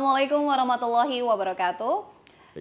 Assalamualaikum warahmatullahi wabarakatuh.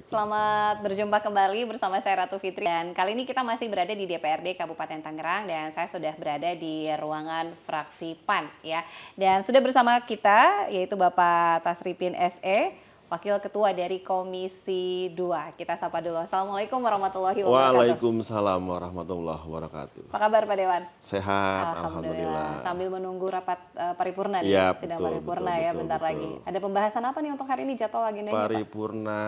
Selamat berjumpa kembali bersama saya Ratu Fitri. Dan kali ini kita masih berada di DPRD Kabupaten Tangerang dan saya sudah berada di ruangan fraksi PAN ya. Dan sudah bersama kita yaitu Bapak Tasripin SE, Wakil Ketua dari Komisi 2. Kita sapa dulu. Assalamualaikum warahmatullahi wabarakatuh. Waalaikumsalam warahmatullahi wabarakatuh. Apa kabar Pak Dewan? Sehat, alhamdulillah. Sambil menunggu rapat paripurna nih, Ya, sidang betul, paripurna betul, ya betul, bentar betul. lagi. Ada pembahasan apa nih untuk hari ini jadwal agendanya Pak? Paripurna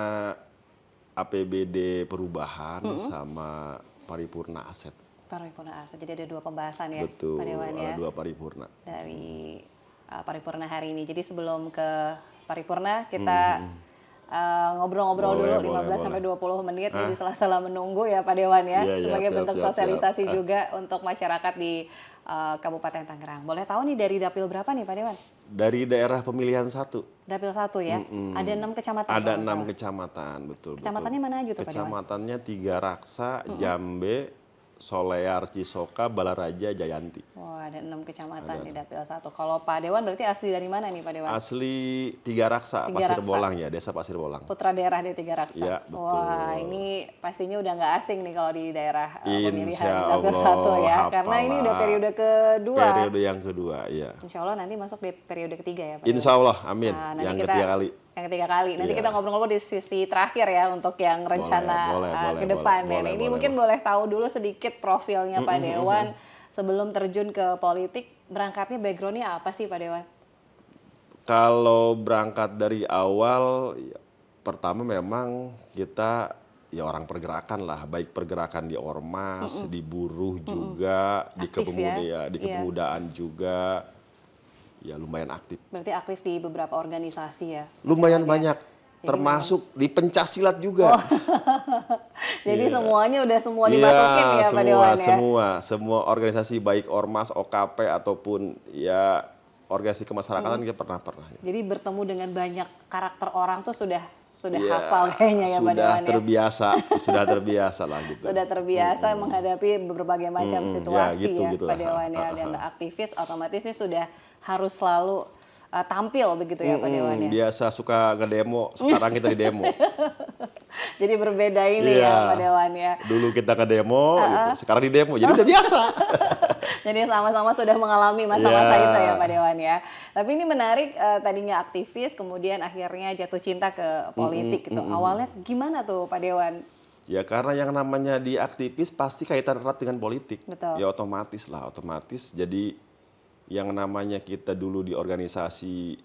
APBD perubahan sama paripurna aset. Paripurna aset. Jadi ada dua pembahasan ya Betul, Pak Dewan ya. ada dua paripurna. Dari paripurna hari ini. Jadi sebelum ke paripurna kita ngobrol-ngobrol dulu 15 sampai 20 menit di sela-sela menunggu ya Pak Dewan ya, Iya, sebagai bentuk siap. sosialisasi juga untuk masyarakat di Kabupaten Tangerang. Boleh tahu nih dari dapil berapa nih Pak Dewan? Dari daerah pemilihan 1. Dapil 1 ya. Ada 6 kecamatan. Ada kalau 6 nggak salah. kecamatan, betul. Kecamatannya mana aja tuh Pak Dewan? Kecamatannya Tiga Raksa, Jambe, Solear, Cisoka, Balaraja, Jayanti. Wah, ada 6 kecamatan di Dapil 1. Kalau Pak Dewan berarti asli dari mana nih Pak Dewan? Asli Tiga Raksa, Pasir Bolang ya, Desa Pasir Bolang. Putra daerah di Tiga Raksa. Iya, betul. Wah, ini pastinya udah nggak asing nih kalau di daerah pemilihan Insya Dapil Allah, 1 ya. Karena ini udah hafalah. periode kedua. Periode yang kedua, iya. Insya Allah nanti masuk di periode ketiga ya Pak Insya Allah, amin. Dewan. Nah, nanti Yang kita- ketiga kali. Yang ketiga kali. Nanti Iya. kita ngobrol-ngobrol di sisi terakhir ya untuk yang rencana boleh, ke depan. boleh, Dan ini boleh, mungkin boleh tahu dulu sedikit profilnya Pak Dewan sebelum terjun ke politik. Berangkatnya backgroundnya apa sih Pak Dewan? Kalau berangkat dari awal, ya, pertama memang kita ya orang pergerakan lah, baik pergerakan di ormas, di buruh juga, di Aktif ya? di Iya. kepemudaan juga, ya lumayan aktif. Berarti aktif di beberapa organisasi ya? Lumayan banyak, termasuk di pencaksilat juga. Jadi semuanya udah semua Iya, dimasukin ya Pak Dewan ya? semua organisasi baik ormas, OKP ataupun ya organisasi kemasyarakatan kita pernah. Jadi bertemu dengan banyak karakter orang tuh sudah Ya, hafal kayaknya ya Pak Dewan ya? sudah terbiasa lah gitu. Sudah terbiasa menghadapi berbagai macam situasi ya, gitu Pak lah. Dewan ya. Dan aktivis otomatis ini sudah harus selalu tampil begitu ya Pak Dewan ya? Biasa suka ngedemo, sekarang kita di demo. Jadi berbeda ini Iya. ya Pak Dewan ya. Dulu kita ngedemo, gitu. Sekarang di demo, jadi udah biasa. Jadi sama-sama sudah mengalami masa-masa Iya. itu ya Pak Dewan ya. Tapi ini menarik, tadinya aktivis kemudian akhirnya jatuh cinta ke politik gitu. Awalnya gimana tuh Pak Dewan? Ya karena yang namanya di aktivis pasti kaitan erat dengan politik. Betul. Ya otomatis. Jadi yang namanya kita dulu di organisasi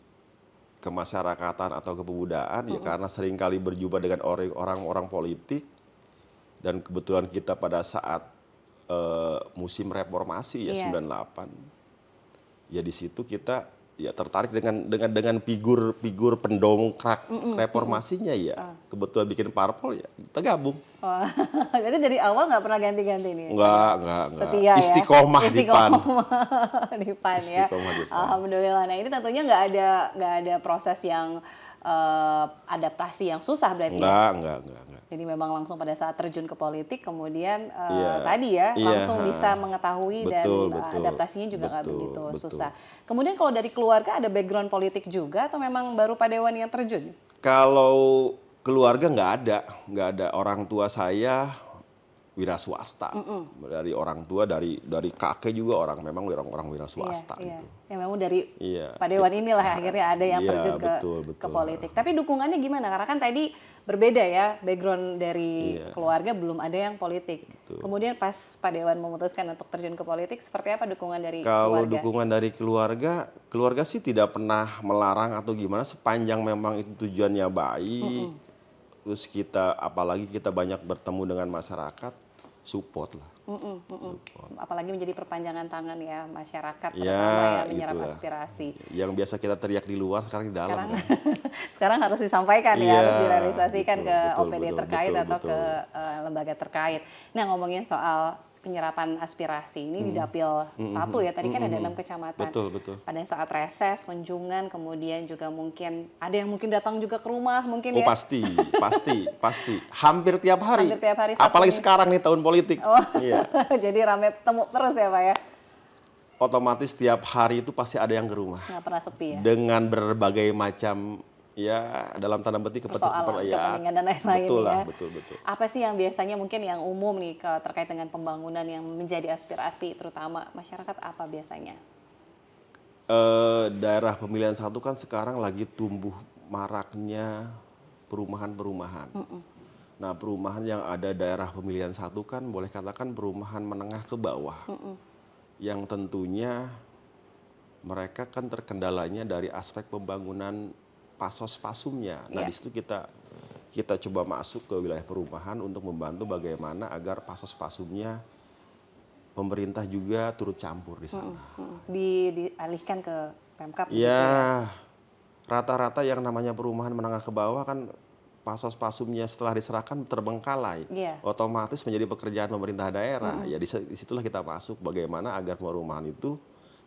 kemasyarakatan atau kepemudaan, ya karena seringkali berjumpa dengan orang-orang politik, dan kebetulan kita pada saat musim reformasi ya Iya. 98, ya di situ kita ya tertarik dengan figur pendongkrak reformasinya ya. Kebetulan bikin parpol ya kita gabung. Wah, jadi dari awal nggak pernah ganti-ganti nih? Enggak. Setia ya? Istiqomah di PAN. Di PAN ya. Istiqomah di PAN. Alhamdulillah. Nah ini tentunya nggak ada proses yang adaptasi yang susah berarti ya? Enggak. Jadi memang langsung pada saat terjun ke politik kemudian Iya. tadi ya Iya, langsung bisa mengetahui dan betul. adaptasinya juga nggak Betul, begitu betul. susah. Kemudian kalau dari keluarga ada background politik juga atau memang baru Pak Dewan yang terjun? Kalau keluarga nggak ada. Orang tua saya wira swasta. Dari orang tua, dari kakek juga memang orang wira swasta Iya. gitu. Ya memang dari Iya. Pak Dewan inilah akhirnya ada yang Iya, terjun betul. ke politik. Tapi dukungannya gimana? Karena kan tadi berbeda ya background dari Iya. keluarga, belum ada yang politik. Betul. Kemudian pas Pak Dewan memutuskan untuk terjun ke politik, seperti apa dukungan dari Kalau keluarga? dukungan dari keluarga sih tidak pernah melarang atau gimana sepanjang memang itu tujuannya baik. Terus apalagi kita banyak bertemu dengan masyarakat, support lah. Apalagi menjadi perpanjangan tangan ya masyarakat, Ya, terutama yang menyerap itulah. aspirasi. Yang biasa kita teriak di luar sekarang di dalam. Sekarang, kan? sekarang harus disampaikan ya, Iya, harus direalisasikan ke betul, OPD betul, terkait betul, atau betul. ke lembaga terkait. Nah ngomongin soal penyerapan aspirasi ini di Dapil 1 ya, tadi kan ada 6 kecamatan. Betul. Pada saat reses, kunjungan, kemudian juga mungkin ada yang mungkin datang juga ke rumah mungkin Oh ya. pasti. Hampir tiap hari. Hampir tiap hari, Sabtu Apalagi nih. sekarang nih tahun politik. Oh. Iya. Jadi rame temu terus ya Pak ya. Otomatis tiap hari itu pasti ada yang ke rumah. Nggak pernah sepi ya. Dengan berbagai macam ya dalam tanda petik persoalan ya, kepentingan dan lain-lain betul ya. lah, betul. Apa sih yang biasanya mungkin yang umum nih terkait dengan pembangunan yang menjadi aspirasi terutama masyarakat apa biasanya? Daerah pemilihan satu kan sekarang lagi tumbuh maraknya perumahan-perumahan. Nah, perumahan yang ada daerah pemilihan satu kan boleh katakan perumahan menengah ke bawah. Yang tentunya mereka kan terkendalanya dari aspek pembangunan pasos-pasumnya. Nah, di situ kita coba masuk ke wilayah perumahan untuk membantu bagaimana agar pasos-pasumnya pemerintah juga turut campur di sana. Dialihkan ke Pemkab gitu Ya, ya. rata-rata yang namanya perumahan menengah ke bawah kan pasos-pasumnya setelah diserahkan terbengkalai. Iya. Otomatis menjadi pekerjaan pemerintah daerah. Ya disitulah kita masuk bagaimana agar perumahan itu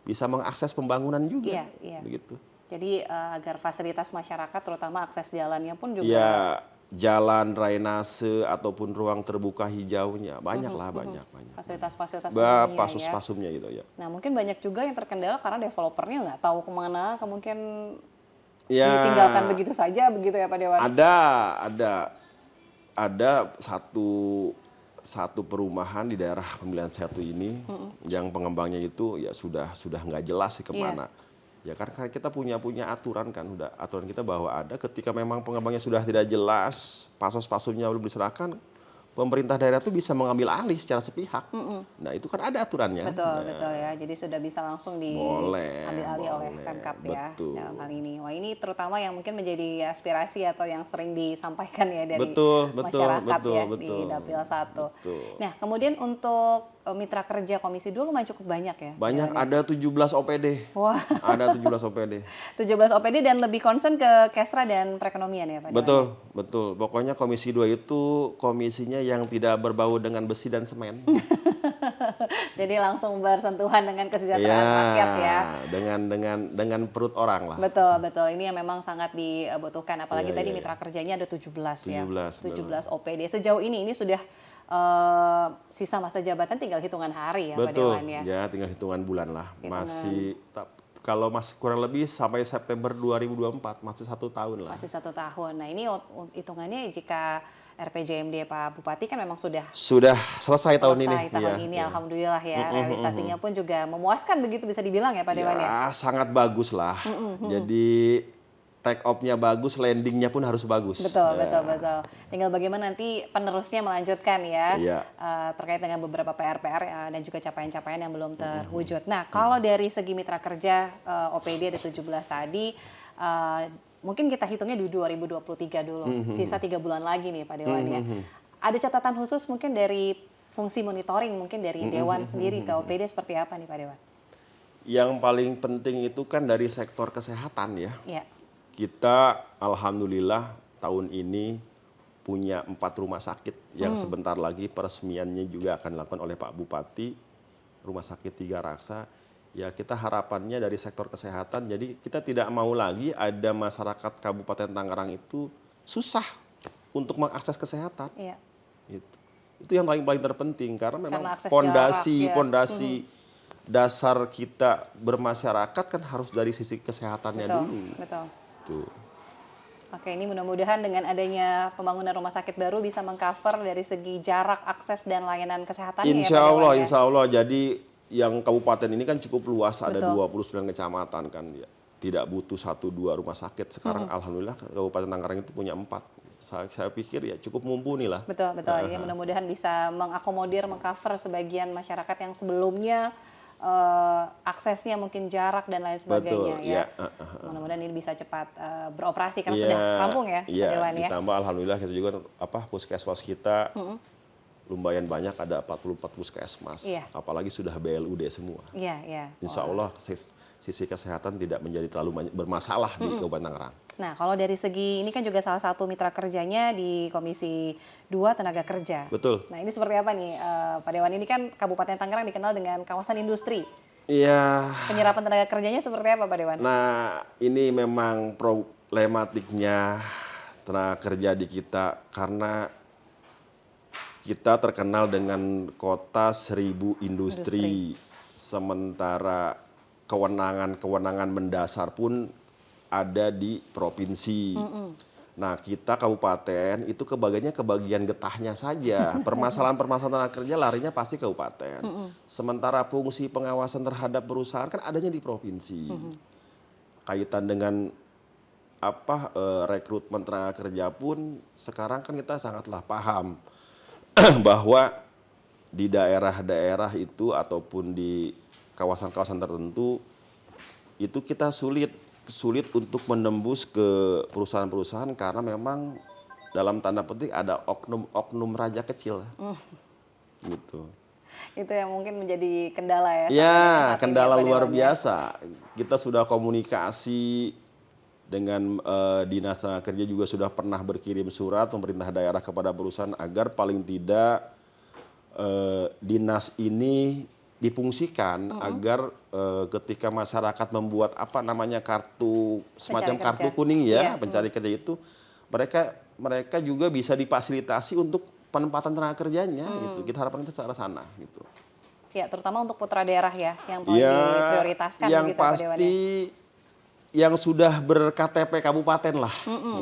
bisa mengakses pembangunan juga. Iya. Begitu. Jadi agar fasilitas masyarakat terutama akses jalannya pun juga Ya, jalan drainase ataupun ruang terbuka hijaunya banyak. fasilitas-fasilitas umumnya ya. Pasos-pasumnya gitu ya. Nah mungkin banyak juga yang terkendala karena developernya nggak tahu kemana, mungkin Ya, ditinggalkan begitu saja begitu ya Pak Dewan? Ada satu perumahan di daerah pemilihan satu ini yang pengembangnya itu ya sudah nggak jelas sih kemana. Ya kan kita punya aturan kan, aturan kita bahwa ada ketika memang pengembangnya sudah tidak jelas, pasos-pasumnya belum diserahkan, pemerintah daerah itu bisa mengambil alih secara sepihak. Nah, itu kan ada aturannya. Betul ya. Jadi sudah bisa langsung diambil alih oleh boleh, Pemkab ya betul. dalam hal ini. Wah, ini terutama yang mungkin menjadi aspirasi atau yang sering disampaikan ya dari masyarakat di Dapil 1. Betul. Nah, kemudian untuk mitra kerja Komisi 2 lumayan cukup banyak ya? Banyak, ada 17 OPD. Wah. Ada 17 OPD. 17 OPD dan lebih concern ke Kesra dan perekonomian ya Pak Dewan? Betul. Pokoknya Komisi 2 itu komisinya yang tidak berbau dengan besi dan semen. Jadi langsung bersentuhan dengan kesejahteraan rakyat ya. Dengan perut orang lah. Betul. Ini yang memang sangat dibutuhkan. Apalagi tadi mitra kerjanya ada 17 ya. 17 OPD. Sejauh ini sudah sisa masa jabatan tinggal hitungan hari ya Pak Dewan ya. Ya, tinggal hitungan bulan lah. Kalau masih kurang lebih sampai September 2024, masih 1 tahun lah. Masih 1 tahun. Nah ini hitungannya jika RPJMD Pak Bupati kan memang sudah selesai tahun ini. Alhamdulillah ya. Realisasinya pun juga memuaskan begitu bisa dibilang ya Pak Dewan ya. Sangat bagus lah. Jadi take off-nya bagus, landing-nya pun harus bagus. Betul. Tinggal bagaimana nanti penerusnya melanjutkan ya. Terkait dengan beberapa PR dan juga capaian-capaian yang belum terwujud. Nah, kalau dari segi mitra kerja OPD ada 17 tadi, mungkin kita hitungnya di 2023 dulu. Sisa 3 bulan lagi nih Pak Dewan ya. Ada catatan khusus mungkin dari fungsi monitoring mungkin dari Dewan sendiri ke OPD seperti apa nih Pak Dewan? Yang paling penting itu kan dari sektor kesehatan ya. Kita alhamdulillah tahun ini punya 4 rumah sakit yang sebentar lagi peresmiannya juga akan dilakukan oleh Pak Bupati. Rumah sakit 3 Raksa. Ya, kita harapannya dari sektor kesehatan, jadi kita tidak mau lagi ada masyarakat Kabupaten Tangerang itu susah untuk mengakses kesehatan. Itu yang paling terpenting karena memang pondasi dasar kita bermasyarakat kan harus dari sisi kesehatannya dulu. Betul. Oke, ini mudah-mudahan dengan adanya pembangunan rumah sakit baru bisa mengcover dari segi jarak, akses dan layanan kesehatan. Insya Allah. Jadi yang kabupaten ini kan cukup luas, ada 29 kecamatan kan ya. Tidak butuh 1-2 rumah sakit. Sekarang alhamdulillah Kabupaten Tangerang itu punya 4. Saya pikir ya cukup mumpuni lah. Betul. Ini mudah-mudahan bisa mengakomodir, mengcover sebagian masyarakat yang sebelumnya aksesnya mungkin jarak dan lain sebagainya ya. Mudah-mudahan ini bisa cepat beroperasi karena sudah rampung ya Pak Dewan ya. Ditambah alhamdulillah kita juga puskesmas kita lumayan banyak, ada 44 puskesmas. Apalagi sudah BLUD semua. Insya Allah sisi kesehatan tidak menjadi terlalu bermasalah di Kabupaten Tangerang. Nah, kalau dari segi ini kan juga salah satu mitra kerjanya di Komisi 2 Tenaga Kerja. Betul. Nah, ini seperti apa nih Pak Dewan? Ini kan Kabupaten Tangerang dikenal dengan kawasan industri. Iya. Penyerapan tenaga kerjanya seperti apa Pak Dewan? Nah, ini memang problematiknya tenaga kerja di kita karena kita terkenal dengan kota 1000 industri. Sementara kewenangan mendasar pun ada di provinsi. Nah, kita kabupaten itu kebagiannya ke bagian getahnya saja. Permasalahan-permasalahan tenaga kerja larinya pasti kabupaten. Sementara fungsi pengawasan terhadap perusahaan kan adanya di provinsi. Kaitan dengan rekrutmen tenaga kerja pun sekarang kan kita sangatlah paham bahwa di daerah-daerah itu ataupun di kawasan-kawasan tertentu itu kita sulit untuk menembus ke perusahaan-perusahaan karena memang dalam tanda petik ada oknum raja kecil gitu. Itu yang mungkin menjadi kendala ya. Ya, kendala luar biasa. Kita sudah komunikasi dengan Dinas Tenaga Kerja, juga sudah pernah berkirim surat pemerintah daerah kepada perusahaan agar paling tidak dinas ini difungsikan agar ketika masyarakat membuat kartu semacam kartu kuning ya, pencari kerja itu mereka juga bisa difasilitasi untuk penempatan tenaga kerjanya gitu. Kita harapkan kita ke arah sana gitu. Ya, terutama untuk putra daerah ya yang paling diprioritaskan yang gitu, pasti yang sudah ber-KTP kabupaten lah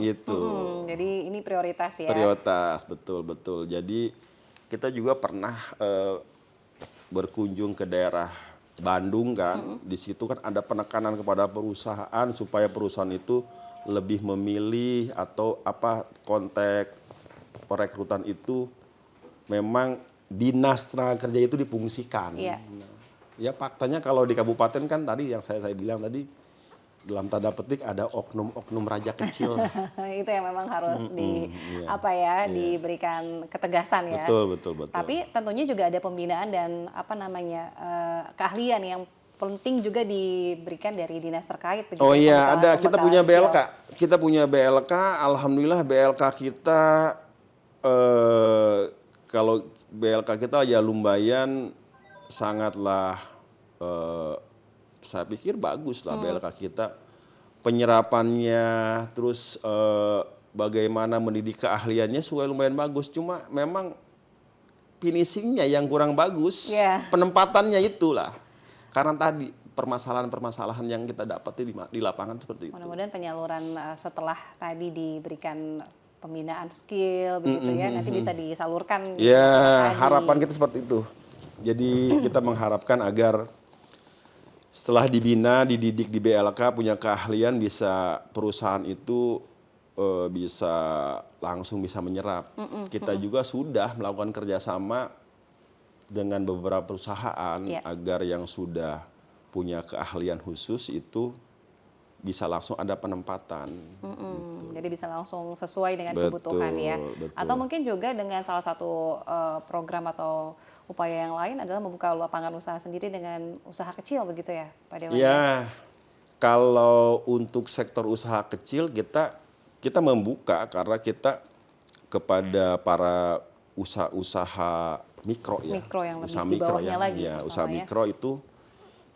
gitu. Jadi ini prioritas ya. Prioritas, betul. Jadi kita juga pernah berkunjung ke daerah Bandung kan, di situ kan ada penekanan kepada perusahaan supaya perusahaan itu lebih memilih atau konteks perekrutan itu memang dinas tenaga kerja itu difungsikan. Iya. Nah, ya faktanya kalau di kabupaten kan tadi yang saya bilang tadi dalam tanda petik ada oknum raja kecil. Itu yang memang harus diberikan ketegasan ya. Betul. Tapi tentunya juga ada pembinaan dan keahlian yang penting juga diberikan dari dinas terkait. Oh iya, ada. Kita punya BLK. Kita punya BLK. Alhamdulillah BLK kita kalau BLK kita ya lumayan sangatlah saya pikir bagus lah BLK kita, penyerapannya, terus bagaimana mendidik keahliannya lumayan bagus. Cuma memang finishingnya yang kurang bagus, penempatannya itulah. Karena tadi permasalahan-permasalahan yang kita dapati di lapangan seperti itu. Mudah-mudahan penyaluran setelah tadi diberikan pembinaan skill begitu ya, nanti bisa disalurkan. Ya, harapan kita seperti itu. Jadi kita mengharapkan agar setelah dibina, dididik di BLK, punya keahlian, bisa perusahaan itu langsung bisa menyerap. Kita juga sudah melakukan kerjasama dengan beberapa perusahaan agar yang sudah punya keahlian khusus itu bisa langsung ada penempatan. Gitu. Jadi bisa langsung sesuai dengan kebutuhan ya. Betul. Atau mungkin juga dengan salah satu program atau upaya yang lain adalah membuka lapangan usaha sendiri dengan usaha kecil begitu ya, Pak Dewan? Ya, kalau untuk sektor usaha kecil kita membuka karena kita kepada para usaha mikro ya. Mikro yang lebih usaha di mikro bawahnya lagi. Ya, usaha mikro itu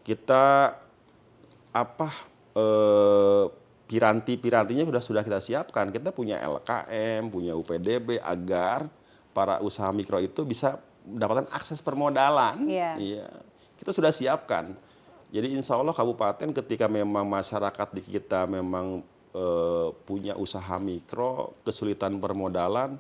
kita pirantinya sudah kita siapkan. Kita punya LKM, punya UPDB agar para usaha mikro itu bisa mendapatkan akses permodalan. Iya. Kita sudah siapkan. Jadi insya Allah kabupaten ketika memang masyarakat di kita memang punya usaha mikro, kesulitan permodalan,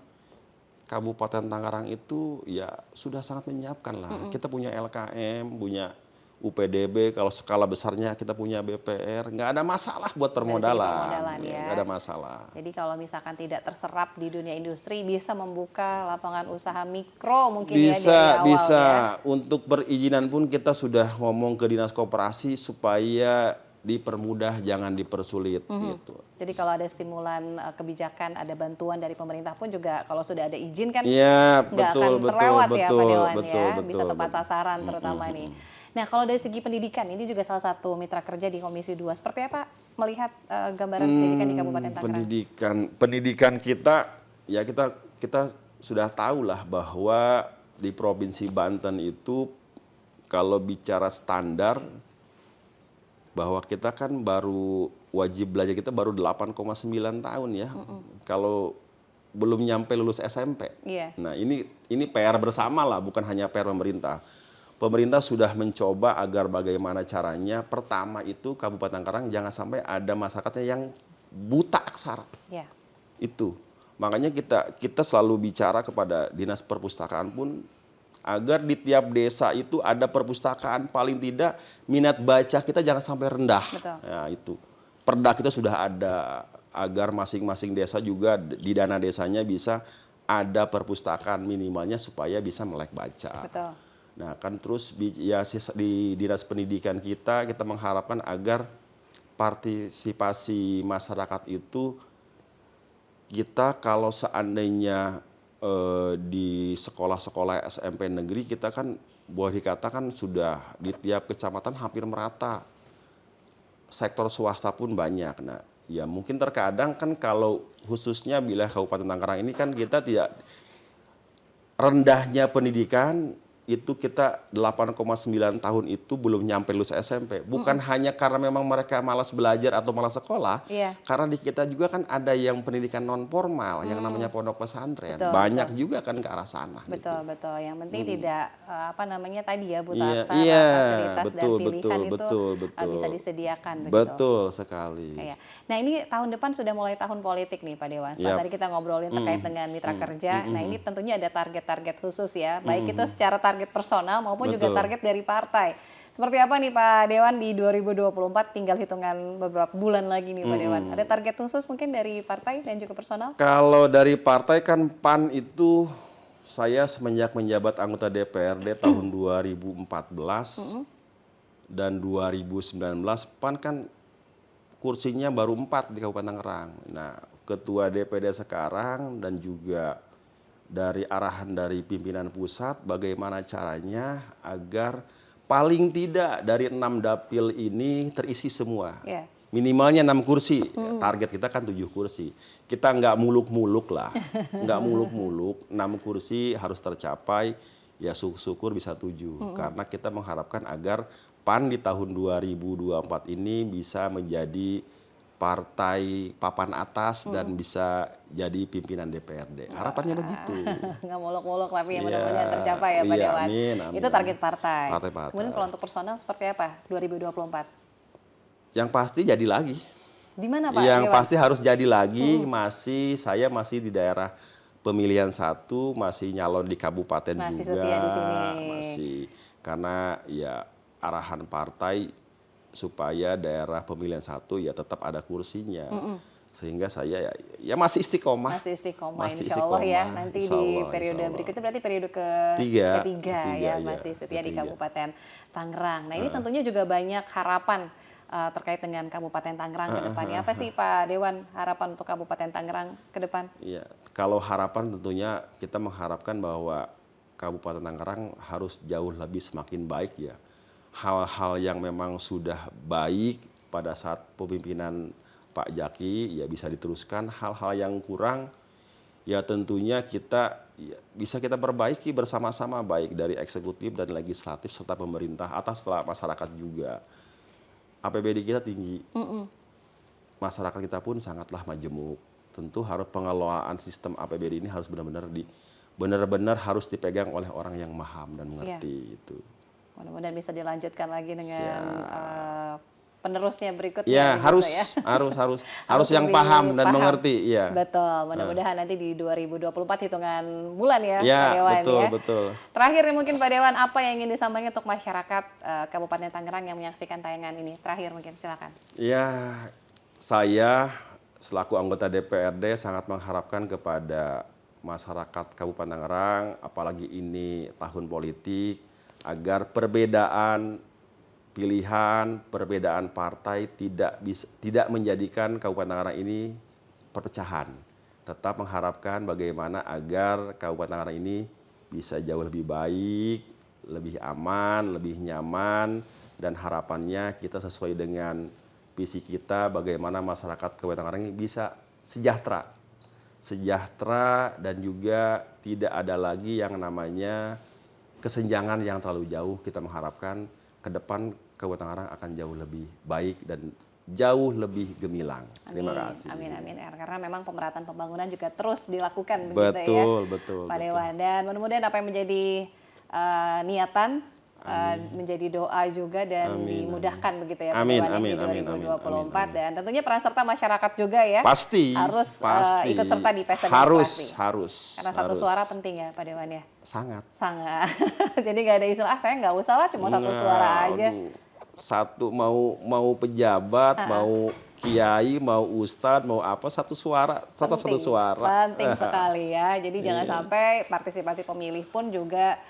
Kabupaten Tangerang itu ya sudah sangat menyiapkan lah. Kita punya LKM, punya UPDB, kalau skala besarnya kita punya BPR, nggak ada masalah buat permodalan. Ya. Nggak ada masalah. Jadi kalau misalkan tidak terserap di dunia industri, bisa membuka lapangan usaha mikro mungkin ya dari awal. Bisa. Untuk perizinan pun kita sudah ngomong ke Dinas Koperasi supaya dipermudah, jangan dipersulit. Gitu. Jadi kalau ada stimulan kebijakan, ada bantuan dari pemerintah pun juga kalau sudah ada izin kan nggak akan terlewat ya Pak Dewan ya. Bisa tepat sasaran terutama nih. Nah, kalau dari segi pendidikan, ini juga salah satu mitra kerja di Komisi 2. Seperti apa melihat gambaran pendidikan di Kabupaten Tangerang? Pendidikan kita, ya kita sudah tahu lah bahwa di Provinsi Banten itu kalau bicara standar, bahwa kita kan baru wajib belajar kita baru 8,9 tahun ya. Kalau belum nyampe lulus SMP. Iya. Nah, ini PR bersama lah, bukan hanya PR pemerintah. pemerintah sudah mencoba agar bagaimana caranya. Pertama itu Kabupaten Tangerang jangan sampai ada masyarakatnya yang buta aksara. Ya. Itu. Makanya kita selalu bicara kepada Dinas Perpustakaan pun agar di tiap desa itu ada perpustakaan, paling tidak minat baca kita jangan sampai rendah. Betul. Ya, itu. Perda kita sudah ada agar masing-masing desa juga di dana desanya bisa ada perpustakaan minimalnya supaya bisa melek baca. Betul. Nah, kan terus ya di Dinas Pendidikan kita mengharapkan agar partisipasi masyarakat itu kita kalau seandainya di sekolah-sekolah SMP negeri kita kan boleh dikatakan sudah di tiap kecamatan hampir merata. Sektor swasta pun banyak. Nah, ya mungkin terkadang kan kalau khususnya wilayah Kabupaten Tangerang ini kan kita tidak rendahnya pendidikan itu kita 8,9 tahun itu belum nyampe lulus SMP. Bukan hanya karena memang mereka malas belajar atau malas sekolah, karena di kita juga kan ada yang pendidikan non formal, yang namanya pondok pesantren. Betul, banyak juga kan ke arah sana. Betul, gitu. betul. Yang penting tidak apa namanya tadi ya buta Iya, aksara, iya, fasilitas betul, dan pilihan betul, itu betul. bisa disediakan begitu. Betul sekali. Iya. Nah ini tahun depan sudah mulai tahun politik nih Pak Dewan. Setelah tadi kita ngobrolin terkait dengan mitra kerja, nah ini tentunya ada target-target khusus ya, baik itu secara target personal maupun juga target dari partai. Seperti apa nih Pak Dewan di 2024, tinggal hitungan beberapa bulan lagi nih Pak Dewan. Ada target khusus mungkin dari partai dan juga personal? Kalau dari partai kan PAN itu saya semenjak menjabat anggota DPRD tahun 2014 dan 2019 PAN kan kursinya baru 4 di Kabupaten Tangerang. Nah, ketua DPD sekarang dan juga dari arahan dari pimpinan pusat bagaimana caranya agar paling tidak dari 6 dapil ini terisi semua. Minimalnya 6 kursi. Target kita kan 7 kursi. Kita nggak muluk-muluk lah. Nggak muluk-muluk, 6 kursi harus tercapai. Ya syukur bisa 7. Karena kita mengharapkan agar PAN di tahun 2024 ini bisa menjadi partai papan atas dan bisa jadi pimpinan DPRD. Harapannya begitu. Nggak muluk-muluk tapi ya mudah-mudahan tercapai ya Pak Dewan. Amin. Itu target partai. Partai. Kemudian kalau untuk personal seperti apa 2024? Yang pasti jadi lagi. Di mana Pak Yang Dewan? pasti harus jadi lagi. Saya masih di daerah pemilihan 1, masih nyalon di kabupaten masih juga. Setia di sini. Masih karena ya arahan partai supaya daerah pemilihan 1 ya tetap ada kursinya. Sehingga saya ya masih istiqomah. Insya Allah ya. Nanti di periode berikutnya berarti periode ketiga ya masih setia di Kabupaten Tangerang. Nah ini tentunya juga banyak harapan terkait dengan Kabupaten Tangerang ke depannya. Apa sih Pak Dewan harapan untuk Kabupaten Tangerang ke depan? Iya, kalau harapan tentunya kita mengharapkan bahwa Kabupaten Tangerang harus jauh lebih semakin baik ya. Hal-hal yang memang sudah baik pada saat pemimpinan Pak Jaki ya bisa diteruskan, hal-hal yang kurang ya tentunya bisa kita perbaiki bersama-sama baik dari eksekutif dan legislatif serta pemerintah atas masyarakat juga. APBD kita tinggi, masyarakat kita pun sangatlah majemuk. Tentu harus pengelolaan sistem APBD ini harus benar-benar harus dipegang oleh orang yang paham dan mengerti itu. Mudah-mudahan bisa dilanjutkan lagi dengan penerusnya berikutnya. Ya, gitu harus yang paham dan mengerti. Ya. Betul. Mudah-mudahan nanti di 2024 hitungan bulan ya, ya Pak Dewan betul, ya. Betul. Terakhir nih mungkin Pak Dewan, apa yang ingin disampaikan untuk masyarakat Kabupaten Tangerang yang menyaksikan tayangan ini? Terakhir mungkin, silakan. Ya, saya selaku anggota DPRD sangat mengharapkan kepada masyarakat Kabupaten Tangerang, apalagi ini tahun politik, agar perbedaan pilihan, perbedaan partai tidak menjadikan Kabupaten Tangerang ini perpecahan. Tetap mengharapkan bagaimana agar Kabupaten Tangerang ini bisa jauh lebih baik, lebih aman, lebih nyaman, dan harapannya kita sesuai dengan visi kita bagaimana masyarakat Kabupaten Tangerang ini bisa sejahtera dan juga tidak ada lagi yang namanya kesenjangan yang terlalu jauh. Kita mengharapkan ke depan Kabupaten Tangerang akan jauh lebih baik dan jauh lebih gemilang. Terima kasih. Amin. Karena memang pemerataan pembangunan juga terus dilakukan betul, Pak Dewan. Dan mudah-mudahan apa yang menjadi niatan menjadi doa juga dan dimudahkan begitu ya Amin, Pak Dewan amin, di amin, 2024 amin. dan tentunya peran serta masyarakat juga ya. Pasti Harus pasti. ikut serta di pesta harus, demokrasi. harus. Karena satu suara penting ya Pak Dewan ya. Sangat. Sangat. Jadi nggak ada istilah saya nggak usah lah cuma satu suara aja. Aduh. Satu mau pejabat, mau kiai, mau ustadz, mau apa, satu suara, tetap satu suara. Penting sekali ya. Jadi jangan sampai partisipasi pemilih pun juga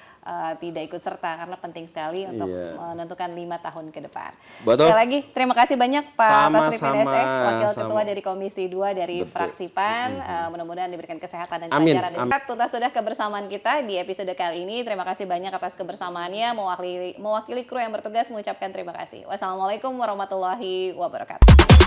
tidak ikut serta karena penting sekali untuk menentukan 5 tahun ke depan. Betul. Sekali lagi terima kasih banyak Pak Tasrif PDSE, Wakil Ketua dari Komisi 2 dari fraksi PAN. Mudah-mudahan diberikan kesehatan dan kelancaran. Tuntas sudah kebersamaan kita di episode kali ini. Terima kasih banyak atas kebersamaannya. Mewakili kru yang bertugas mengucapkan terima kasih. Wassalamualaikum warahmatullahi wabarakatuh.